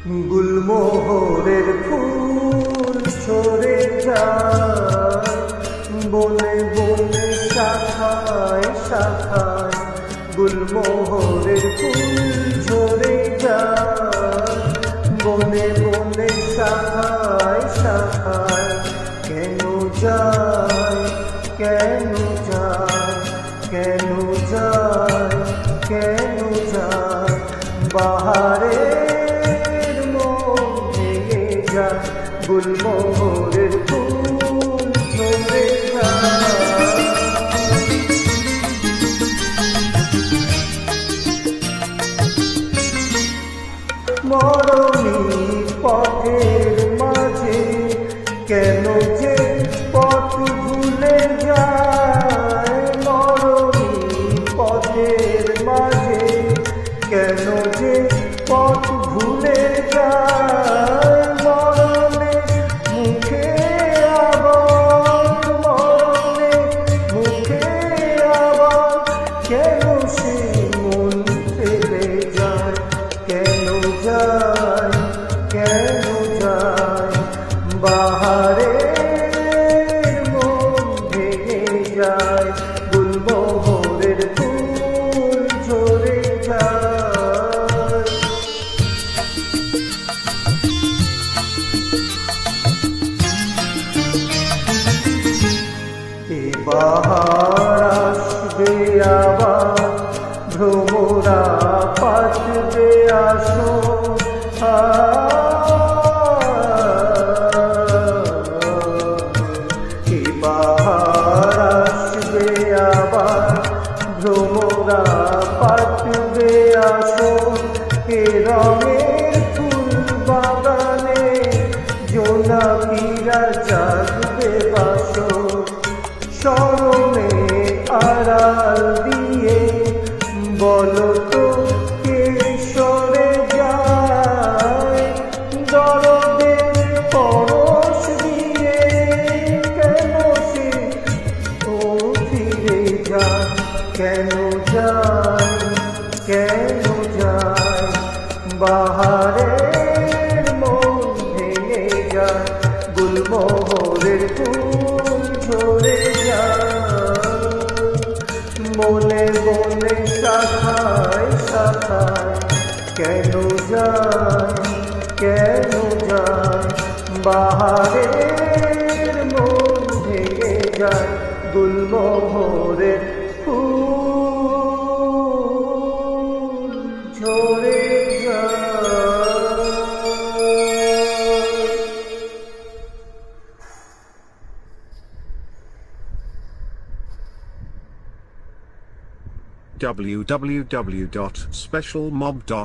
গুলমোহরের ফুল ঝরে যায় বনে বনে শাখায় শাখায়, গুলমোহরের ফুল ঝরে যায় বনে বনে শাখায় শাখায়। কেন যায় কেন যায় কেন যায় কেন যায় বাহারের মন ভেঙে যায়, গুলমোহরের ফুল ঝরে যায়। মরণী পথের মাঝে কেন যে পথ ভুলে যায়, মরণী পথের মাঝে কেন যে পথ ভুলে যায়। মরণে মুখে আবার মরণে মুখে আবার কেন সে মন ফেলে যায়, কেন যায় কেন যায় বাহারের মন ভেঙে যায়, গুলমোহরের ফুল ঝরে যায়। এ বাহার আসবে আবার, ভ্রমরা পাঠবে আসো, এ বাহার আসবে আবার, ভ্রমরা পাঠবে আসো। এ রঙের ফুল বাগানে জোনাকিরা জাগবে বাসর, স্মরণে আড়াল দিয়ে বলো তো কে সরে যায়, দরদের পরশ দিয়ে কেন সে ও ফিরে যায়, কেন যায় কেন যায় বাহারের মন ভেঙে যায়, গুলমোহরের ফুল ঝরে যায় বনে বনে শাখায় শাখায়। কেন যায় কেন যায় বাহারের মন ভেঙে যায়, গুলমোহরের ফুল ঝরে যায়। www.specialmob.com